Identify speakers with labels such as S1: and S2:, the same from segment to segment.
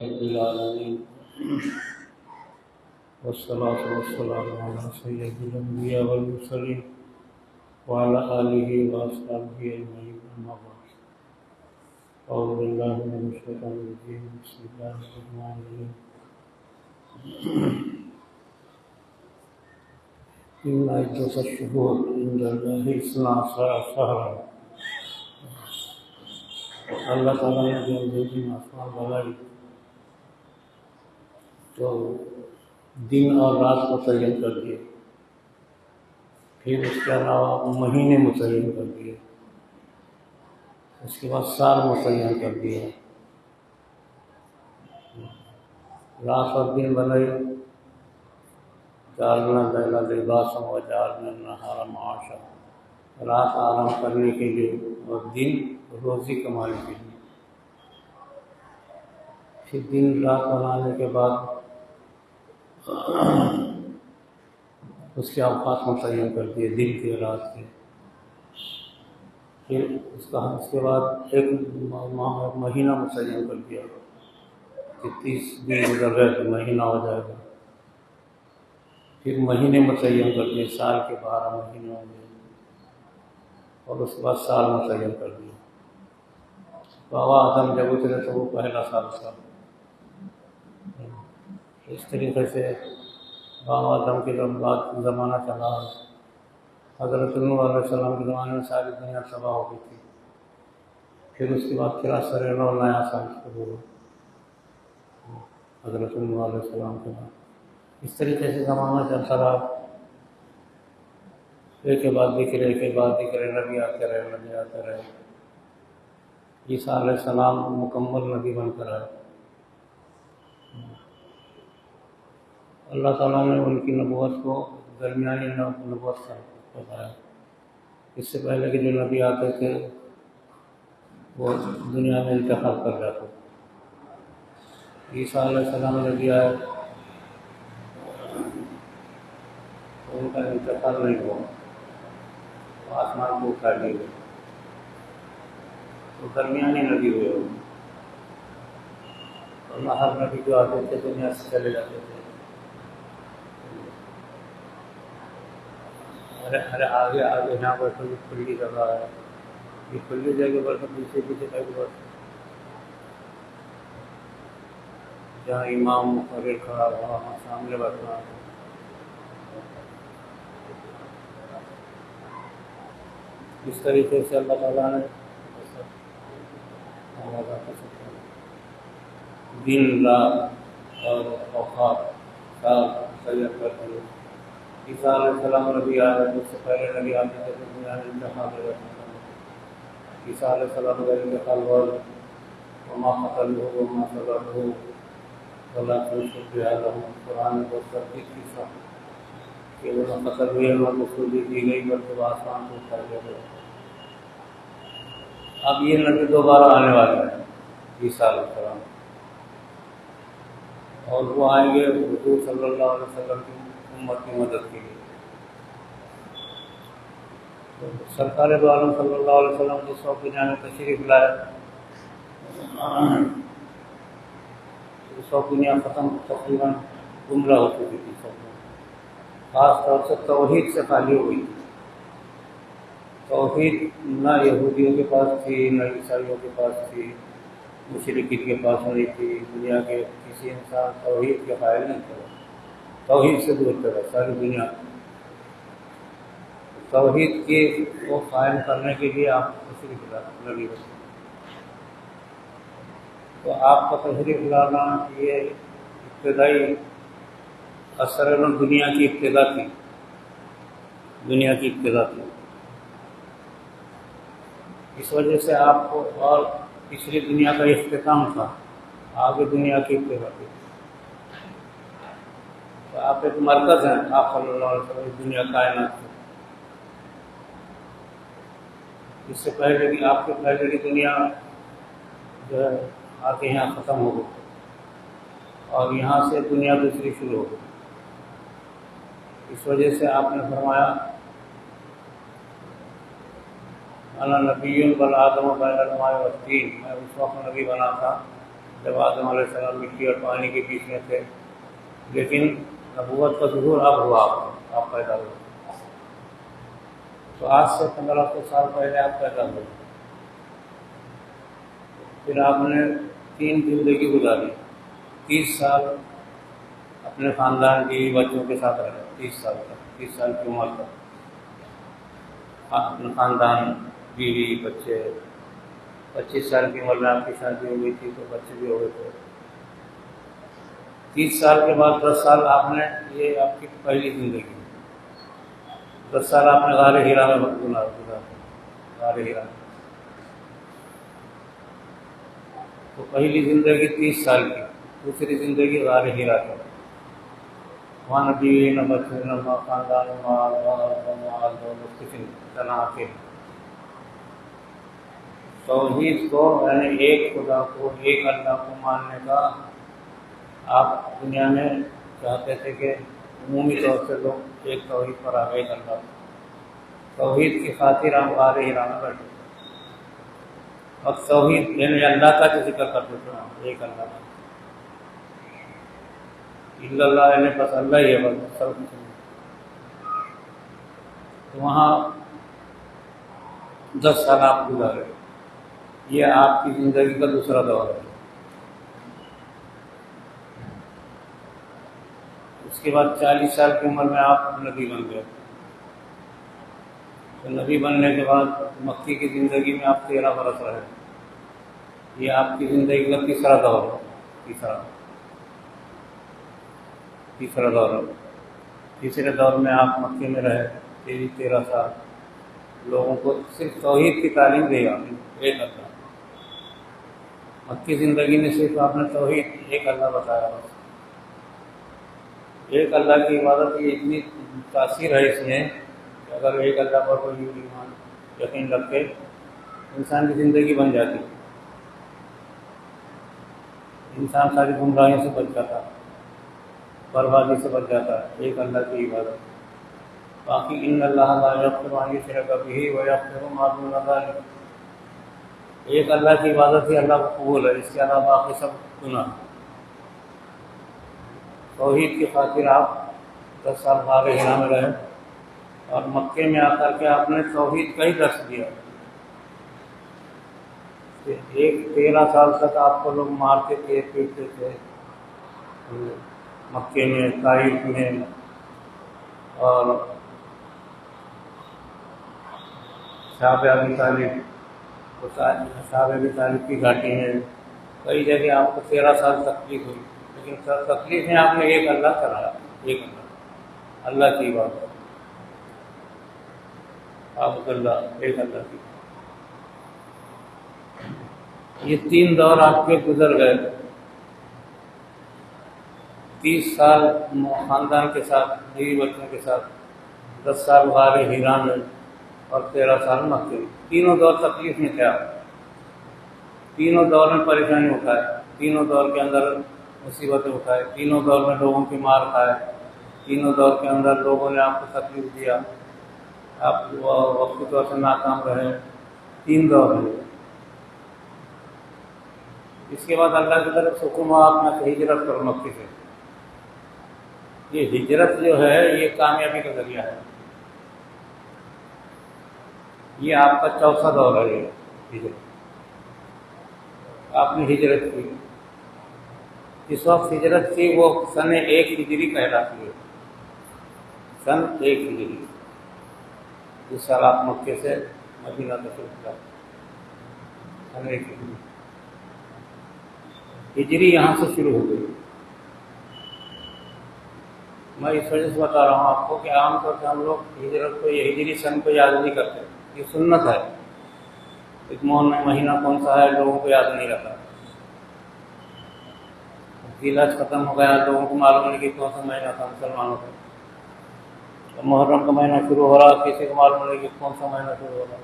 S1: رب العالمین والصلاة والسلام علی سید الانبیاء والمرسلین وعلی آلہ واصحابہ اجمعین اما بعد اعوذ باللہ من الشیطان الرجیم بسم اللہ الرحمن الرحیم ان عدۃ الشہور عند اللہ اثنا عشر شہرا۔ اللہ تعالیٰ نے جو زمین آسمان بنائی تو دن اور رات متعین کر دیے، پھر اس کے علاوہ مہینے متعین کر دیے، اس کے بعد سال متعین کر دیے، رات اور دن بنائی، جعلنا اللیل لباسا وجعلنا النہار معاشا، رات آرام کرنے کے لیے اور دن روزی کمانے کے لیے۔ پھر دن رات بنانے کے بعد اس کے اوقات متعین کر دیے، دن کے رات کے۔ پھر اس کے بعد ایک مہینہ متعین کر دیا کہ 30 دن گزر گئے تو مہینہ ہو جائے گا۔ پھر مہینے متعین کر دیے، سال کے 12 مہینے ہوں گے، اور اس کے بعد سال متعین کر دیا۔ بابا آدم جب اترے تو وہ پہلا سال تھا۔ اس طریقے سے بابا آدم کے بعد زمانہ چلا، حضرت نوح علیہ السلام کے زمانے میں ساری دنیا تباہ ہو گئی تھی۔ پھر اس کے بعد پھر اثر نو نیا سال شروع ہوا حضرت نوح علیہ السلام کے بعد۔ اس طریقے سے زمانہ چلتا رہا، ایک کے بعد ذکر، ایک کے بعد ذکر، نبی آتے رہے، نبی آتے رہے۔ عیسیٰ علیہ السلام مکمل نبی بن کر آئے۔ اللہ تعالیٰ نے ان کی نبوت کو درمیانی نبوت کا بتایا۔ اس سے پہلے کہ جو نبی آتے تھے وہ دنیا میں انتقال کر جاتے۔ عیسیٰ علیہ السلام نبی آئے، ان کا انتقال نہیں ہوا، آسمان کو اٹھا لیے گئے، تو درمیانی نبی ہوئے ہو۔ اللہ ہر نبی جو آتے تھے دنیا سے چلے جاتے تھے۔ ارے آگے یہاں پر کھلی جگہ ہے، یہ کھلی جگہ پر پیچھے پیچھے تک بس جہاں امام مقرر کھڑا ہوا وہاں سامنے بیٹھنا۔ اس طریقے سے اللہ تعالیٰ نے دن رات اور اوقات سال تیار کر دیے۔ عیسیٰ علیہ السلام نبی آئے، اس سے پہلے نبی آتے تھے تو دنیا میں انتقال ہو جاتا تھا۔ عیسیٰ علیہ السلام کا انتقال ہوا، وما قتلوہ وما صلبوہ ولکن شبہ لہم۔ قرآن میں بہت تصدیق کی سب کہ وہ نہ قتل ہوئے نہ مصلوبی دی گئی، بلکہ وہ آسمان کو اٹھا لیا گیا۔ اب یہ نبی دوبارہ آنے والا ہے، عیسیٰ علیہ السلام، اور وہ آئیں گے حضور صلی اللہ علیہ وسلم کی امت کی مدد کے لیے۔ سرکار دو عالم صلی اللہ علیہ وسلم جس وقت دنیا میں تشریف لائے، اس وقت دنیا ختم تقریباً گمراہ ہو چکی تھی، خاص طور سے توحید سے خالی ہو گئی تھی۔ توحید نہ یہودیوں کے پاس تھی، نہ عیسائیوں کے پاس تھی، مشرکین کے پاس نہیں تھی۔ دنیا کے کسی انسان توحید کے قائل نہیں تھا، توحید سے دور تھا ساری دنیا۔ توحید کی وہ قائم کرنے کے لیے آپ تشریف لگی ہوئی، تو آپ کا تشریف لانا یہ ابتدائی اثر دنیا کی ابتدا تھی، دنیا کی ابتدا تھی۔ اس وجہ سے آپ کو، اور پچھلی دنیا کا اختتام تھا، آگے دنیا کی ابتدا تھی۔ تو آپ ایک مرکز ہیں، آپ صلی اللہ علیہ وسلم دنیا کائنات کی۔ اس سے پہلے کہ آپ کے پہلے کی دنیا جو ہے آگے یہاں ختم ہو گئی، اور یہاں سے دنیا دوسری شروع ہو گئی۔ اس وجہ سے آپ نے فرمایا انا نبی بل آدم بین الماء والطین، میں اس وقت نبی بنا تھا جب آدم علیہ السلام مٹی اور پانی کے بیچ میں تھے، لیکن نبوت کا ظہور اب ہوا، آپ پیدا ہوئے، تو آج سے 1500 سال پہلے آپ پیدا ہوئے، پھر آپ نے 3 زندگی گزاری، 30 سال اپنے خاندان کی بچوں کے ساتھ رہے، 30 سال تک، 30 سال کی عمر تک اپنا خاندان، بیوی، بچے۔ 25 سال کی عمر میں آپ کی شادی ہو گئی تھی تو بچے بھی ہو گئے تھے۔ 30 سال کے بعد 10 سال آپ نے، یہ آپ کی پہلی زندگی، 10 سال آپ نے غار ہیرا میں گزارے، غار ہیرا میں۔ تو پہلی زندگی 30 سال کی، دوسری زندگی غار ہیرا کی، وہاں نہ بیوی، نہ بچے، نہ خاندان، مال دولت، کچھ نہیں، تنہا کے۔ توحید کو، یعنی ایک خدا کو، ایک اللہ کو ماننے کا آپ دنیا میں چاہتے تھے کہ عمومی طور سے لوگ ایک توحید پر آ گئے، ایک اللہ، توحید کی خاطر آپ غار ہرا میں بیٹھے، اور توحید یعنی اللہ کا جو ذکر کرتے تھے، ایک اللہ کا، الا اللہ یعنی بس اللہ ہی ہے، بس سب کچھ نہیں۔ تو وہاں 10 سال آپ گزارے، یہ آپ کی زندگی کا دوسرا دور ہے۔ اس کے بعد 40 سال کی عمر میں آپ نبی بن گئے، تو نبی بننے کے بعد مکی کی زندگی میں آپ 13 برس رہے، یہ آپ کی زندگی کا تیسرا دور ہے، تیسرا دور ہے۔ تیسرے دور میں آپ مکے میں رہے 13 سال، لوگوں کو صرف توحید کی تعلیم دی آپ نے، ایک اللہ۔ مکی زندگی میں صرف آپ نے توحید، ایک اللہ بتایا، بس ایک اللہ کی عبادت کی اتنی تاثیر ہے اس میں کہ اگر ایک اللہ پر کوئی ایمان یقین رکھے، انسان کی زندگی بن جاتی، انسان ساری گمراہیوں سے بچ جاتا، بربادی سے بچ جاتا ہے، ایک اللہ کی عبادت۔ باقی ان اللہ لا یغفر ان یشرک بہ ویغفر ما دون ذلک، ایک اللہ کی عبادت ہی اللہ کو قبول ہے، اس کے علاوہ باقی سب گناہ۔ توحید کی خاطر آپ 10 سال غار ہرا میں رہے، اور مکے میں آ کر کے آپ نے توحید کا ہی درس دیا۔ 13 سال تک آپ کو لوگ مارتے تھے، پیٹتے تھے، مکے میں، طائف میں، اور صحابہ ابی طالب کی گھاٹی میں، کئی جگہ آپ کو 13 سال تکلیف ہوئی، لیکن تکلیف میں آپ نے ایک اللہ کرایا، ایک اللہ، اللہ کی عبادت، عبد اللہ، ایک اللہ کی۔ یہ 3 دور آپ کے گزر گئے، 30 سال خاندان کے ساتھ، بیوی بچوں کے ساتھ، 10 سال غار ہرا میں، اور 13 سال مکے میں۔ تینوں دور تکلیف میں تھے آپ، تینوں دور میں پریشانی اٹھائے، تینوں دور کے اندر مصیبتیں اٹھائے، تینوں دور میں لوگوں کی مار کھائے، تینوں دور کے اندر لوگوں نے آپ کو تکلیف دیا، آپ وقتی طور سے ناکام رہے، 3 دور ہیں۔ اس کے بعد اللہ کی طرف سے حکم ہوا اپنا کہ ہجرت کرو مکے سے۔ یہ ہجرت جو ہے یہ کامیابی کا ذریعہ ہے، یہ آپ کا چوتھا دور ہے، یہ ہجرت، آپ نے ہجرت کی۔ اس وقت ہجرت کی وہ سن 1 ہجری کہلاتی ہے، سن 1 ہجری، جس سال آپ مکے سے مدینہ تشریف لائے، سن 1 ہجری۔ ہجری یہاں سے شروع ہو گئی۔ میں اس وجہ سے بتا رہا ہوں آپ کو کہ عام طور سے ہم لوگ ہجرت کو، یہ ہجری سن کو یاد نہیں کرتے، یہ سنت ہے۔ ایک مہینہ کون سا ہے لوگوں کو یاد نہیں رہتا، علاج ختم ہو گیا، لوگوں کو معلوم نہیں کہ کون سا مہینہ تھا مسلمانوں کا، محرم کا مہینہ شروع ہو رہا، کسی کو معلوم نہیں کہ کون سا مہینہ شروع ہو رہا۔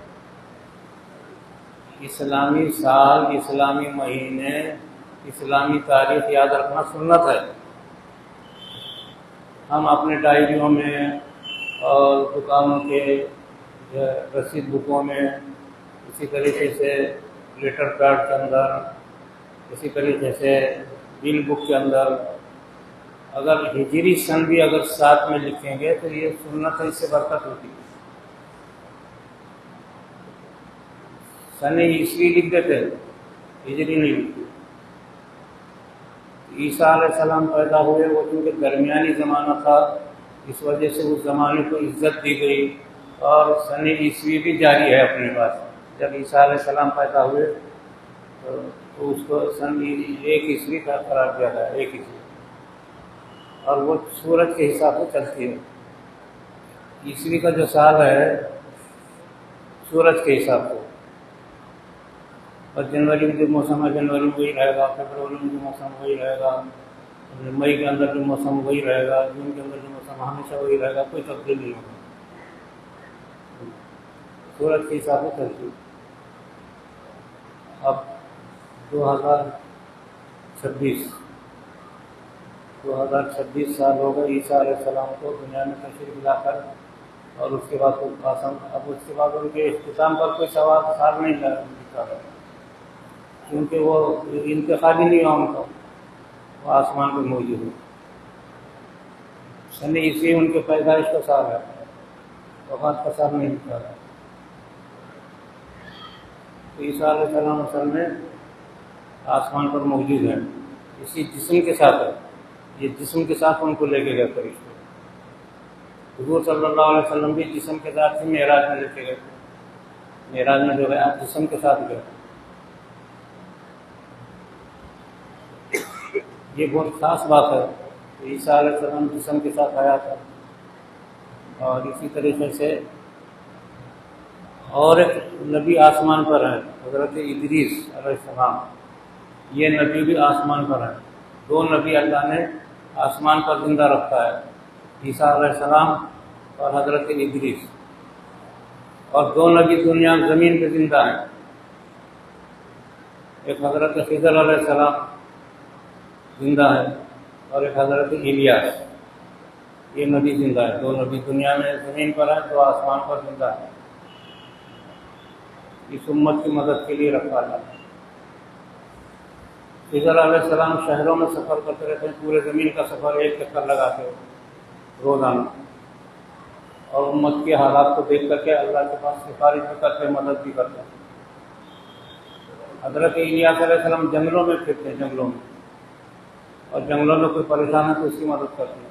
S1: اسلامی سال، اسلامی مہینے، اسلامی تاریخ یاد رکھنا سنت ہے۔ ہم اپنے ڈائریوں میں اور دکانوں کے رسید بکوں میں، اسی طریقے سے لیٹر پیڈ کے اندر اسی طریقے سے بل بک کے اندر اگر ہجری سن بھی اگر ساتھ میں لکھیں گے تو یہ سنت ہے، اس سے برکت ہوتی ہے۔ سن عیسوی لکھ دیتے، ہجری نہیں لکھتے۔ عیسیٰ علیہ السلام پیدا ہوئے، وہ کیونکہ درمیانی زمانہ تھا، اس وجہ سے اس زمانے کو عزت دی گئی، اور سن عیسوی بھی جاری ہے اپنے پاس۔ جب عیسیٰ علیہ السلام پیدا ہوئے تو اس کو سن 1 کا قرار دیا گیا، 1 اور وہ سورج کے حساب سے چلتی ہے۔ عیسوی کا جو سال ہے سورج کے حساب سے، اور جنوری میں جو موسم ہے جنوری میں وہی رہے گا، فروری میں جو موسم وہی رہے گا، مئی کے اندر جو موسم وہی رہے گا، جون کے اندر جو موسم ہمیشہ وہی رہے گا، کوئی تبدیلی نہیں ہوگا، سورج کے حساب سے چلتی ہے۔ اب 2026 سال ہو گئے عیسیٰ علیہ السلام کو دنیا میں تشریف لا کر، اور اس کے بعد اب اس کے بعد ان کے اختتام پر کوئی سال نہیں لکھا گیا، کیونکہ وہ انتقالی نہیں ہوا ان کا، وہ آسمان پہ موجود ہے۔ سن عیسوی ان کے پیدائش کا سال ہے، وفات کا سال نہیں لکھا گیا۔ تو عیسیٰ علیہ السلام اصل میں آسمان پر موجود ہیں، اسی جسم کے ساتھ ہے، یہ جسم کے ساتھ ان کو لے کے گئے فرشتے۔ حضور صلی اللہ علیہ وسلم بھی جسم کے ساتھ ہی معراج میں لے کے گئے تھے، معراج میں جو ہے آپ جسم کے ساتھ گئے۔ یہ بہت خاص بات ہے، عیسیٰ علیہ السلام جسم کے ساتھ آیا تھا۔ اور اسی طریقے سے اور ایک نبی آسمان پر ہے، حضرت ادریس علیہ السلام، یہ نبی بھی آسمان پر ہے۔ 2 نبی اللہ نے آسمان پر زندہ رکھا ہے، عیسیٰ علیہ السلام اور حضرت ادریس، اور 2 نبی دنیا زمین پہ زندہ ہیں، ایک حضرت خضر علیہ السلام زندہ ہے، اور ایک حضرت الیاس، یہ نبی زندہ ہے۔ 2 نبی دنیا میں زمین پر ہیں، 2 آسمان پر زندہ ہیں، اس امت کی مدد کے لیے رکھا جاتا ہے۔ خضر علیہ السلام شہروں میں سفر کرتے رہتے ہیں، پورے زمین کا سفر ایک چکر لگاتے ہو روزانہ، اور امت کے حالات کو دیکھ کر کے اللہ کے پاس سفارش بھی کرتے ہیں، مدد بھی کرتے ہیں۔ حضرت الیاس علیہ السلام جنگلوں میں پھرتے ہیں، جنگلوں میں، اور جنگلوں میں کوئی پریشان ہے تو اس کی مدد کرتے ہیں۔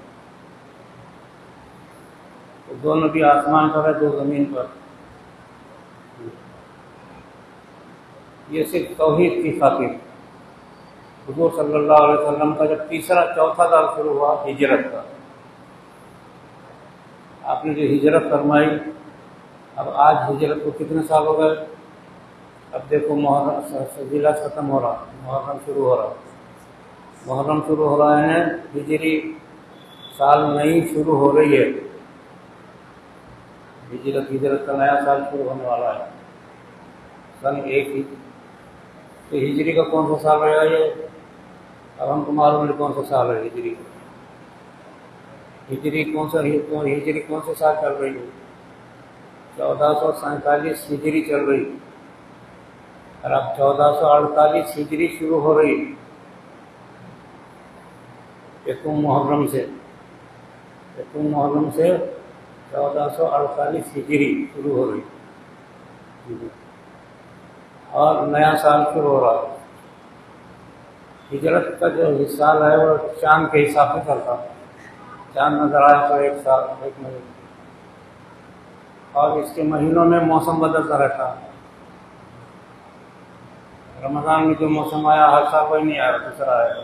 S1: تو 2 نبی آسمان پر ہے، 2 زمین پر۔ یہ صرف توحید کی خاطر حضور صلی اللہ علیہ وسلم کا جب چوتھا دور شروع ہوا ہجرت کا، آپ نے جو ہجرت فرمائی، اب آج ہجرت کو کتنے سال ہو گئے؟ اب دیکھو ضلع ختم ہو رہا، محرم شروع ہو رہا، محرم شروع ہو رہا ہے، ہجری سال نئی شروع ہو رہی ہے، ہجرت کا نیا سال شروع ہونے والا ہے، سن 1 تو ہجری کا کون سا سال رہے گا یہ؟ اب ہم کو معلوم نہیں کون سا سال ہے ہجری کا، ہجری کون سے سال چل رہی ہے؟ 1447 ہجری چل رہی، اور اب 1448 ہجری شروع ہو رہی، یکم محرم سے 1448 ہجری شروع ہو رہی، اور نیا سال شروع ہو رہا ہے۔ ہجرت کا جو سال ہے وہ چاند کے حساب سے چلتا، چاند نظر آئے تو 1 سال 1 مہینہ، اور اس کے مہینوں میں موسم بدلتا رہتا ہے۔ رمضان میں جو موسم آیا ہر سال وہی نہیں آیا، دوسرا آیا،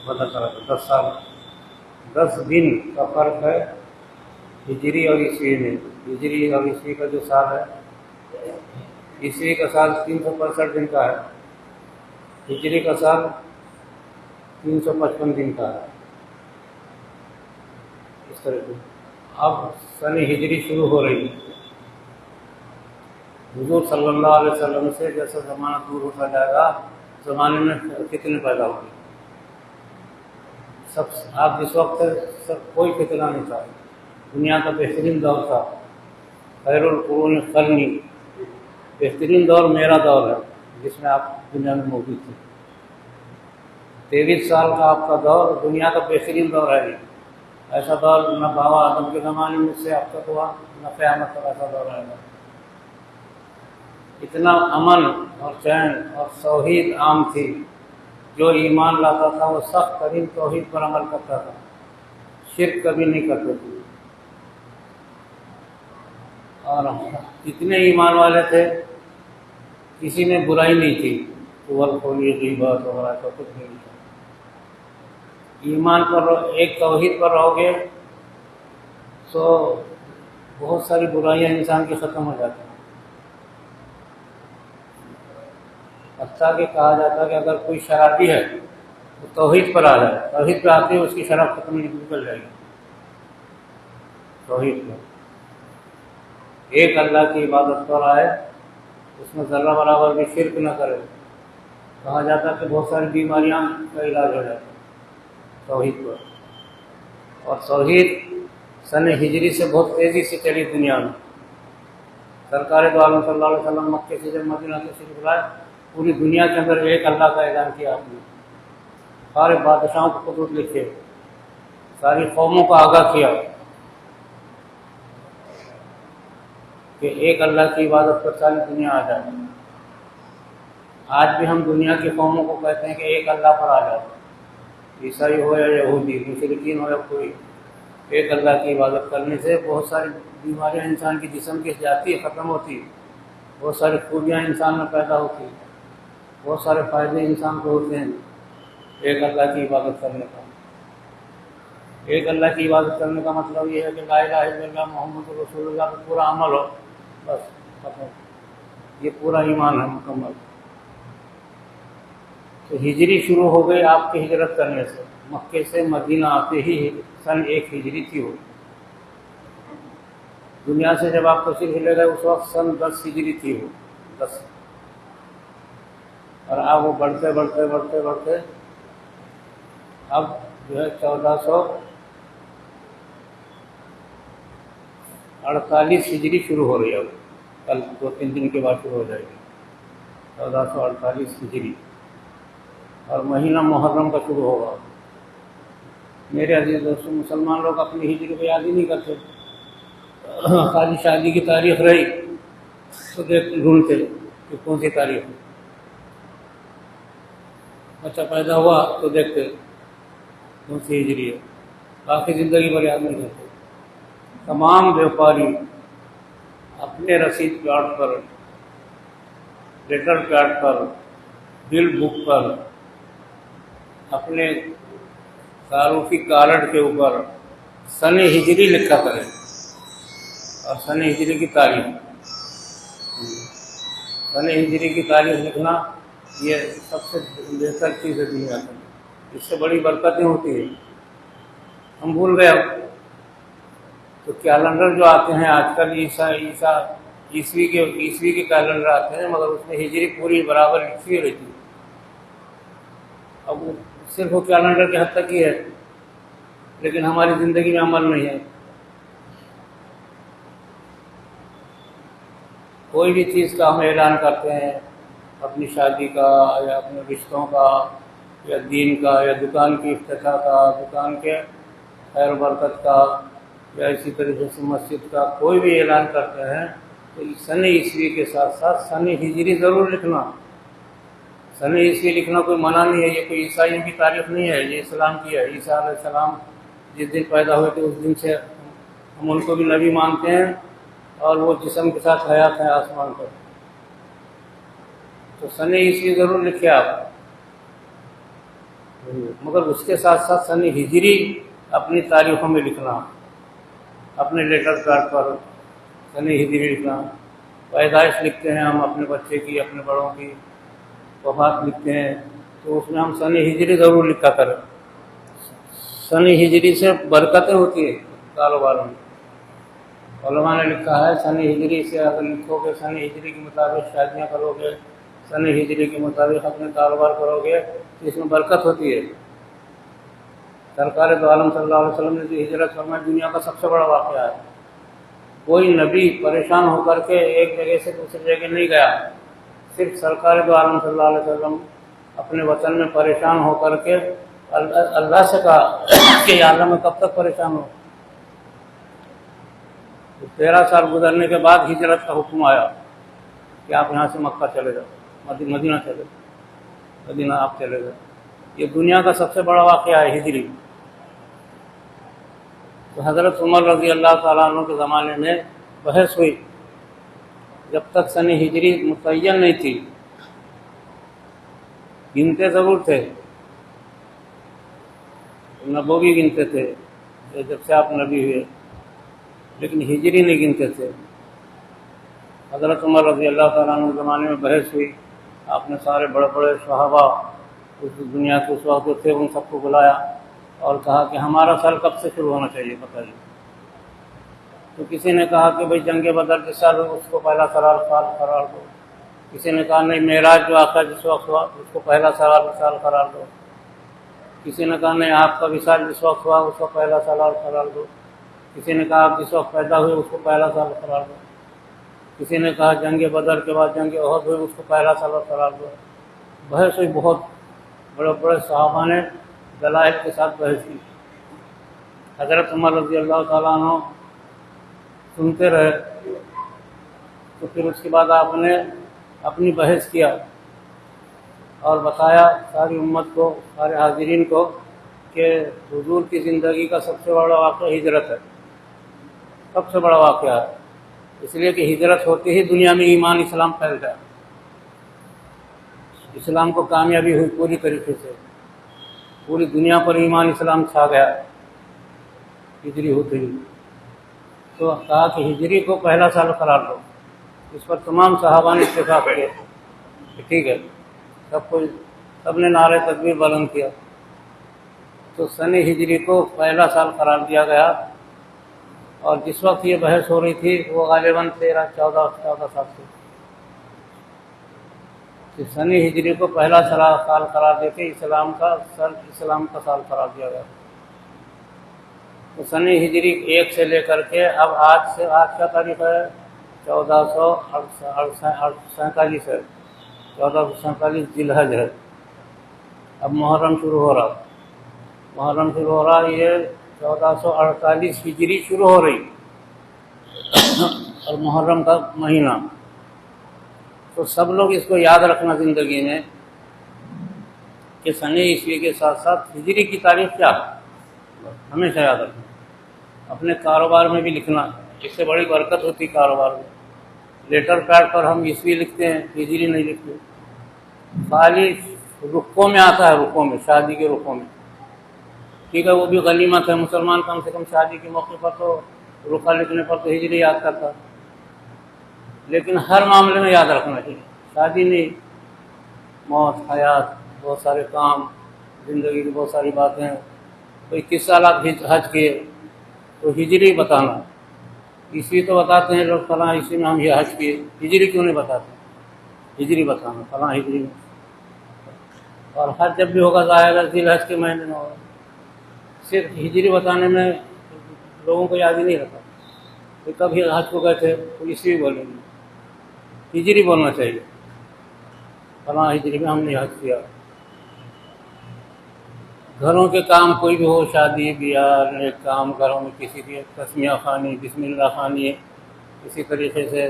S1: بدلتا رہتا۔ 10 دن کا فرق ہے ہجری اور عیسوی میں۔ ہجری اور عیسوی کا جو سال ہے، عیسوی کا سال 365 دن کا ہے، ہجری کا سال 355 دن کا ہے، اس طرح سے۔ اب سن ہجری شروع ہو رہی ہے، حضور صلی اللہ علیہ وسلم سے جیسا زمانہ دور ہوتا جائے گا، زمانے میں فتنے پیدا ہوں گے۔ آپ جس وقت کوئی فتنہ نہیں تھا، دنیا کا بہترین دور تھا، خیر القرون قرنی، بہترین دور میرا دور ہے جس میں آپ دنیا میں موجود تھے۔ 23 سال کا آپ کا دور دنیا کا بہترین دور ہے۔ ایسا دور نہ بابا آدم کے زمانے میں سے اب تک ہوا، نہ قیامت تک ایسا دور آئے گا۔ اتنا امن اور چین اور توحید عام تھی، جو ایمان لاتا تھا وہ سخت ترین توحید پر عمل کرتا تھا، شرک کبھی نہیں کرتے تھے۔ اور جتنے ایمان والے تھے کسی میں برائی نہیں تھی، کھولی غیبت وغیرہ تو کچھ نہیں تھا۔ ایمان پر ایک توحید پر رہو گے تو بہت ساری برائیاں انسان کی ختم ہو جاتی ہیں۔ حتیٰ کہ کہا جاتا ہے کہ اگر کوئی شرابی ہے تو توحید پر آ جائے، توحید پہ آتے ہی اس کی شراب ختم نکل جائے گی۔ توحید پر ایک اللہ کی عبادت پر آئے، اس میں ذرہ برابر بھی شرک نہ کرے، کہا جاتا ہے کہ بہت ساری بیماریاں کا علاج ہو جاتا ہے توحید پر۔ اور توحید سن ہجری سے بہت تیزی سے چلی دنیا میں۔ سرکار دو عالم صلی اللہ علیہ وسلم مکے سے جب مدینہ تشریف لائے، پوری دنیا کے اندر ایک اللہ کا اعلان کیا آپ نے، سارے بادشاہوں کو خطوط لکھے، ساری قوموں کو آگاہ کیا کہ ایک اللہ کی عبادت پر ساری دنیا آ جائے۔ آج بھی ہم دنیا کی قوموں کو کہتے ہیں کہ ایک اللہ پر آ جاؤ، عیسائی ہو یا یہودی، مشرکین ہو یا کوئی، ایک اللہ کی عبادت کرنے سے بہت ساری بیماریاں انسان کی جسم کی جاتی ہے، ختم ہوتی ہے، بہت ساری خوبیاں انسان میں پیدا ہوتی ہیں، بہت سارے فائدے انسان کو ہوتے ہیں ایک اللہ کی عبادت کرنے کا۔ ایک اللہ کی عبادت کرنے کا مطلب یہ ہے کہ لا الہ الا اللہ محمد رسول اللہ کا پورا عمل ہو، بس ختم۔ یہ پورا ایمان ہے مکمل۔ تو ہجری شروع ہو گئی آپ کی ہجرت کرنے سے، مکے سے مدینہ آتے ہی سن 1 ہجری تھی وہ۔ دنیا سے جب آپ تشریف لے گئے اس وقت سن 10 ہجری تھی وہ، 10۔ اور اب وہ بڑھتے بڑھتے بڑھتے بڑھتے اب جو ہے 1448 ہجری شروع ہو رہی ہے۔ اب کل 2-3 دن کے بعد شروع ہو جائے گی 1448 ہجری، اور مہینہ محرم کا شروع ہوگا۔ میرے عزیز دوستوں، مسلمان لوگ اپنی ہجری کو یاد ہی نہیں کرتے، خالی شادی کی تاریخ رہی تو ڈھونڈتے کہ کون سی تاریخ ہے، بچہ پیدا ہوا تو دیکھتے کون سی ہجری ہے، باقی زندگی بھر یاد نہیں کرتے۔ تمام بیوپاری اپنے رسید کارڈ پر، لیٹر پیڈ پر، بل بک پر، اپنے تعارفی کارڈ کے اوپر سن ہجری لکھا کریں، اور سن ہجری کی تاریخ، سن ہجری کی تاریخ لکھنا یہ سب سے بہتر چیز ہے دنیا میں، اس سے بڑی برکتیں ہوتی ہیں۔ ہم بھول گئے اب تو کیلنڈر جو آتے ہیں آج کل، عیسوی کے کیلنڈر آتے ہیں، مگر اس میں ہجری پوری برابر لکھی ہوئی رہتی ہے۔ اب صرف وہ کیلنڈر کے حد تک ہی ہے، لیکن ہماری زندگی میں عمل نہیں ہے۔ کوئی بھی چیز کا ہم اعلان کرتے ہیں، اپنی شادی کا یا اپنے رشتوں کا یا دین کا یا دکان کی افتتاح کا، دکان کے خیر و برکت کا، یا اسی طریقے سے مسجد کا کوئی بھی اعلان کرتے ہیں تو سن عیسوی کے ساتھ ساتھ سن ہجری ضرور لکھنا۔ سن عیسوی لکھنا کوئی منع نہیں ہے، یہ کوئی عیسائیوں کی تاریخ نہیں ہے، یہ اسلام کی ہے۔ عیسیٰ علیہ السلام جس دن پیدا ہوئے تھے اس دن سے ہم ان کو بھی نبی مانتے ہیں، اور وہ جسم کے ساتھ حیات ہے آسمان پر۔ تو سن عیسوی ضرور لکھے آپ، مگر اس کے ساتھ ساتھ سن ہجری اپنی تاریخوں میں لکھنا، اپنے لیٹر پیڈ پر سن ہجری لکھنا۔ پیدائش لکھتے ہیں ہم اپنے بچے کی، اپنے بڑوں کی وفات لکھتے ہیں، تو اس میں ہم سن ہجری ضرور لکھا کریں۔ سن ہجری سے برکتیں ہوتی ہیں کاروبار میں۔ علماء نے لکھا ہے سن ہجری سے اگر لکھو گے، سن ہجری کے مطابق شادیاں کرو گے، سن ہجری کے مطابق اپنے کاروبار کرو گے تو اس میں برکت ہوتی ہے۔ سرکار دو عالم صلی اللہ علیہ وسلم نے جو ہجرت فرمائی دنیا کا سب سے بڑا واقعہ ہے۔ کوئی نبی پریشان ہو کر کے ایک جگہ سے دوسری جگہ نہیں گیا، صرف سرکار دو عالم صلی اللہ علیہ وسلم اپنے وطن میں پریشان ہو کر کے اللہ سے کہا کہ یا اللہ میں کب تک پریشان ہوں. 13 سال گزرنے کے بعد ہجرت کا حکم آیا کہ آپ یہاں سے مکہ چلے جاؤ، مدینہ چلے جاؤ، مدینہ آپ چلے جاؤ. یہ دنیا کا سب سے بڑا واقعہ ہے ہجری. تو حضرت عمر رضی اللہ تعالیٰ عنہ کے زمانے میں بحث ہوئی، جب تک سن ہجری متعین نہیں تھی، گنتے ضرور تھے، نبوی گنتے تھے جب سے آپ نبی ہوئے، لیکن ہجری نہیں گنتے تھے. حضرت عمر رضی اللہ تعالیٰ عنہ کے زمانے میں بحث ہوئی. آپ نے سارے بڑے بڑے صحابہ اس دنیا کے اس وقت جو تھے ان سب کو بلایا اور کہا کہ ہمارا سال کب سے شروع ہونا چاہیے بتائیے. تو کسی نے کہا کہ بھئی جنگ بدر جس سال اس کو پہلا سال قرار دو. کسی نے کہا نہیں معراج جو آقا جس وقت ہوا اس کو پہلا سال قرار دو. کسی نے کہا نہیں آپ کا وصال جس وقت ہوا اس کو پہلا سال قرار دو. کسی نے کہا آپ جس وقت پیدا ہوئے اس کو پہلا سال قرار دو. کسی نے کہا جنگ بدر کے بعد جنگ احد ہوئی اس کو پہلا سال قرار دو. بحث ہوئی، بہت بڑے بڑے صحابہ نے دلائل کے ساتھ بحث کی. حضرت عمر رضی اللہ تعالیٰ عنہ سنتے رہے. تو پھر اس کے بعد آپ نے اپنی بحث کیا اور بتایا ساری امت کو، سارے حاضرین کو کہ حضور کی زندگی کا سب سے بڑا واقعہ ہجرت ہے، سب سے بڑا واقعہ ہے. اس لیے کہ ہجرت ہوتے ہی دنیا میں ایمان اسلام پھیل گیا، اسلام کو کامیابی ہوئی پوری طریقے سے، پوری دنیا پر ایمان اسلام چھا گیا ہجری ہوتے ہی. تو کہا کہ ہجری کو پہلا سال قرار دو. اس پر تمام صحابہ نے اتفاق کیا کہ ٹھیک ہے. سب نے نعرہ تکبیر بلند کیا. تو سن ہجری کو پہلا سال قرار دیا گیا. اور جس وقت یہ بحث ہو رہی تھی وہ غالباً 13-14 سال سے کہ سن ہجری کو پہلا سال قرار دے کے اسلام کا سال قرار دیا گیا. تو سن ہجری 1 سے لے کر کے اب آج کا تاریخ ہے 1447 ہے، 1447 ذی الحج ہے. اب محرم شروع ہو رہا، یہ 1448 ہجری شروع ہو رہی اور محرم کا مہینہ. تو سب لوگ اس کو یاد رکھنا زندگی میں کہ سن عیسوی کے ساتھ ساتھ ہجری کی تاریخ کیا ہے، ہمیشہ یاد رکھنا. اپنے کاروبار میں بھی لکھنا، اس سے بڑی برکت ہوتی کاروبار میں. لیٹر پیڈ پر ہم عیسوی لکھتے ہیں، ہجری نہیں لکھتے. خالی رخوں میں آتا ہے، رخوں میں، شادی کے رخوں میں ٹھیک ہے، وہ بھی غنیمت ہے. مسلمان کم سے کم شادی کے موقع پر تو رخا لکھنے پر تو ہجری یاد کرتا، لیکن ہر معاملے میں یاد رکھنا چاہیے. شادی نہیں، موت، حیات، بہت سارے کام، زندگی کی بہت ساری باتیں. کوئی 21 سال آپ حج کیے تو ہجری بتانا. عیسوی تو بتاتے ہیں لوگ، فلاں عیسوی میں ہم یہ حج کیے، ہجری کیوں نہیں بتاتے؟ ہجری بتانا فلاں ہجری میں. اور حج جب بھی ہوگا ظاہر ہے ذی الحج کے مہینے میں ہوگا. صرف ہجری بتانے میں لوگوں کو یاد ہی نہیں رہتا کہ کبھی حج کو گئے تھے تو عیسوی بولیں گے، ہجری بولنا چاہیے. فلاں ہجری میں ہم نے حج کیا. گھروں کے کام کوئی بھی ہو، شادی بیاہ، نیک کام، گھروں میں کسی کی تسمیہ خوانی، بسم اللہ خوانی، اسی طریقے سے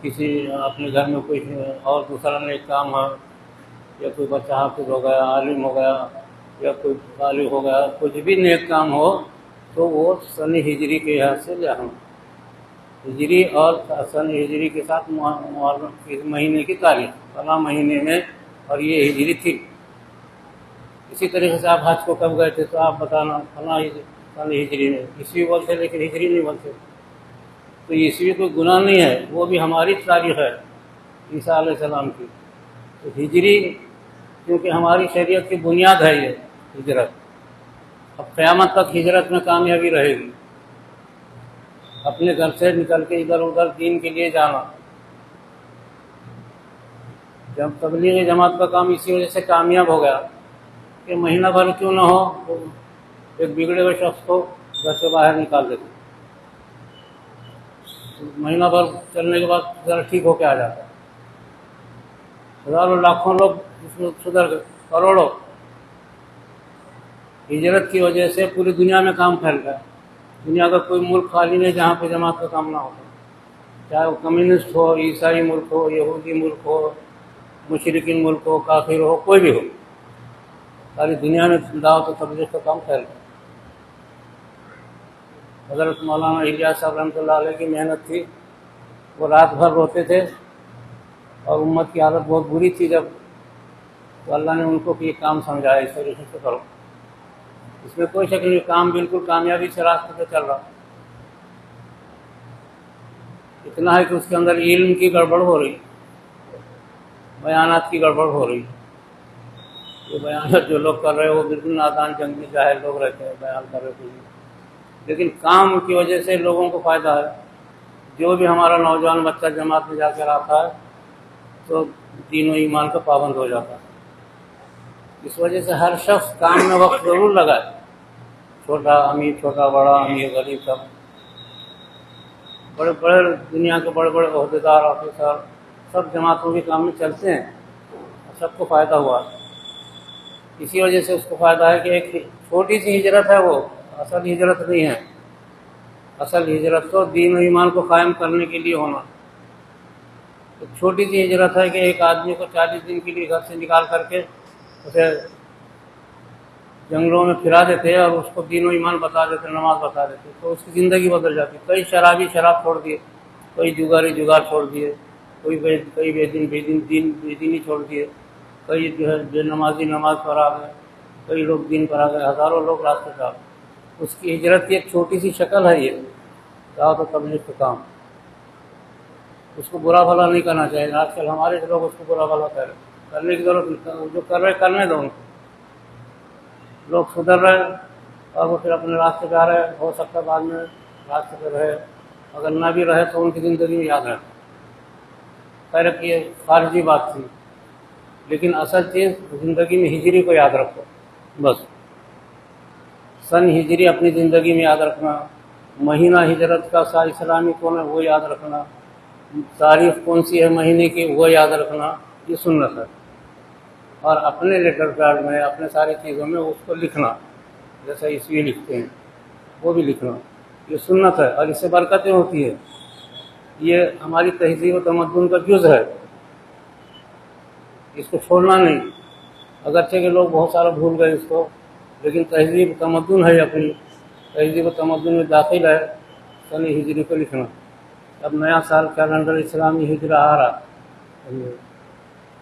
S1: کسی اپنے گھر میں کوئی اور دوسرا نیک کام ہے، یا کوئی بچہ حافظ ہو گیا، عالم ہو گیا، یا کوئی بالغ ہو گیا، کچھ بھی نیک کام ہو تو وہ سن ہجری کے لحاظ سے لہم ہجری اور سن ہجری کے ساتھ محرم مہینے کی تاریخ، فلاں مہینے میں، اور یہ ہجری تھی. اسی طریقے سے آپ حج کو کب گئے تھے تو آپ بتانا فلاں سن ہجری میں. عیسوی بولتے لیکن ہجری نہیں بولتے. تو عیسوی کوئی گناہ نہیں ہے، وہ بھی ہماری تاریخ ہے عیسیٰ علیہ السلام کی. تو ہجری کیونکہ ہماری شریعت کی بنیاد ہے یہ ہجرت. اب قیامت تک ہجرت میں کامیابی رہے گی. اپنے گھر سے نکل کے ادھر ادھر دین کے لیے جانا. جب تبلیغی جماعت کا کام اسی وجہ سے کامیاب ہو گیا کہ مہینہ بھر کیوں نہ ہو تو ایک بگڑے ہوئے شخص کو گھر سے باہر نکال دیتے. مہینہ بھر چلنے کے بعد ذرا ٹھیک ہو کے آ جاتا. ہزاروں لاکھوں لوگ جس میں صدر کروڑوں ہجرت کی وجہ سے پوری دنیا میں کام پھیل گیا. دنیا کا کوئی ملک خالی نہیں جہاں پہ جماعت کا کام نہ ہوتا، چاہے وہ کمیونسٹ ہو، عیسائی ملک ہو، یہودی ملک ہو، مشرکین ملک ہو، کافر ہو، کوئی بھی ہو، ساری دنیا میں دعوت و تبلیغ کا کام پھیل گیا. حضرت مولانا الیاس صاحب رحمۃ اللہ علیہ کی محنت تھی. وہ رات بھر روتے تھے اور امت کی حالت بہت بری تھی جب، تو اللہ نے ان کو یہ کام سمجھایا اس طریقے سے کرو. اس میں کوئی شک نہیں، کام بالکل کامیابی سے راستے پہ چل رہا. اتنا ہے کہ اس کے اندر علم کی گڑبڑ ہو رہی، بیانات کی گڑبڑ ہو رہی. یہ بیانات جو لوگ کر رہے ہیں وہ بالکل نادان جنگلی جاہل لوگ رہتے ہیں، بیان کر رہے تھے، لیکن کام کی وجہ سے لوگوں کو فائدہ ہے. جو بھی ہمارا نوجوان بچہ جماعت میں جا کر آتا ہے تو دین و ایمان کا پابند ہو جاتا ہے. اس وجہ سے ہر شخص کام میں وقت ضرور لگائے، چھوٹا امیر، چھوٹا بڑا، امیر غریب، سب بڑے بڑے دنیا کے بڑے بڑے عہدیدار آفیسر سب جماعتوں کے کام میں چلتے ہیں اور سب کو فائدہ ہوا. اسی وجہ سے اس کو فائدہ ہے کہ ایک چھوٹی سی ہجرت ہے، وہ اصل ہجرت نہیں ہے. اصل ہجرت تو دین و ایمان کو قائم کرنے کے لیے ہونا. تو چھوٹی سی ہجرت ہے کہ ایک آدمی کو 40 دن کے لیے گھر سے نکال کر کے اسے جنگلوں میں پھرا دیتے اور اس کو دین و ایمان بتا دیتے، نماز بتا دیتے، تو اس کی زندگی بدل جاتی. کئی شرابی شراب چھوڑ دیے، کئی جگاری جگار چھوڑ دیے، کئی بے دینی چھوڑ دیے، کئی جو ہے بے نمازی نماز پر آ گئے، کئی لوگ دین پر آ گئے، ہزاروں لوگ راستے پہ آ گئے. اس کی ہجرت کی ایک چھوٹی سی شکل ہے یہ دعوت و تبلیغ کا کام. اس کو برا بھلا نہیں کرنا چاہیے. آج کل ہمارے لوگ اس کو برا بھلا کرنے کی ضرورت نہیں، جو کر رہے کرنے دو ان کو. لوگ سدھر رہے اور وہ پھر اپنے راستے پہ آ رہے، ہو سکتا ہے بعد میں راستے پہ رہے، اگر نہ بھی رہے تو ان کی زندگی میں یاد رہے. خیر کہ یہ خارجی بات تھی، لیکن اصل چیز زندگی میں ہجری کو یاد رکھو. بس سن ہجری اپنی زندگی میں یاد رکھنا، مہینہ ہجرت کا سال اسلامی کون ہے وہ یاد رکھنا، تاریخ کون سی ہے مہینے کی وہ یاد رکھنا، یہ سنت ہے. اور اپنے لیٹر پیڈ میں، اپنے ساری چیزوں میں اس کو لکھنا، جیسے عیسوی لکھتے ہیں وہ بھی لکھنا، یہ سنت ہے اور اس سے برکتیں ہوتی ہے. یہ ہماری تہذیب و تمدن کا جز ہے، اس کو چھوڑنا نہیں. اگرچہ کہ لوگ بہت سارا بھول گئے اس کو، لیکن تہذیب و تمدن ہے، اپنی تہذیب و تمدن میں داخل ہے سن ہجری کو لکھنا. اب نیا سال کیلنڈر اسلامی ہجرا آ رہا،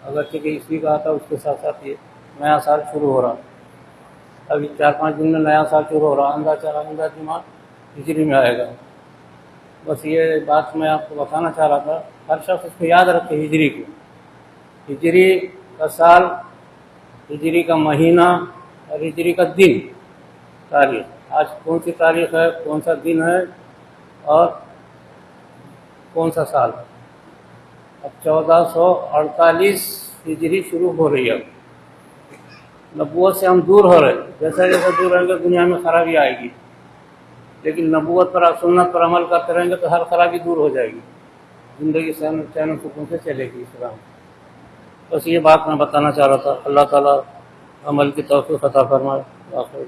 S1: اگرچہ کہ عیسوی کا آتا اس کے ساتھ ساتھ یہ نیا سال شروع ہو رہا. ابھی 4-5 دن میں نیا سال شروع ہو رہا، آئندہ جمعہ ہجری میں آئے گا. بس یہ بات میں آپ کو بتانا چاہ رہا تھا. ہر شخص اس کو یاد رکھے ہجری کو، ہجری کا سال، ہجری کا مہینہ اور ہجری کا دن، تاریخ. آج کون سی تاریخ ہے، کون سا دن ہے اور کون سا سال ہے. اب 1448 ہجری شروع ہو رہی ہے. نبوت سے ہم دور ہو رہے، جیسا جیسا دور رہیں گے دنیا میں خرابی آئے گی، لیکن نبوت پر سنت پر عمل کرتے رہیں گے تو ہر خرابی دور ہو جائے گی، زندگی چین و سکون سے چلے گی اسلام. بس یہ بات میں بتانا چاہ رہا تھا. اللہ تعالیٰ عمل کی توفیق عطا فرمائے. آخر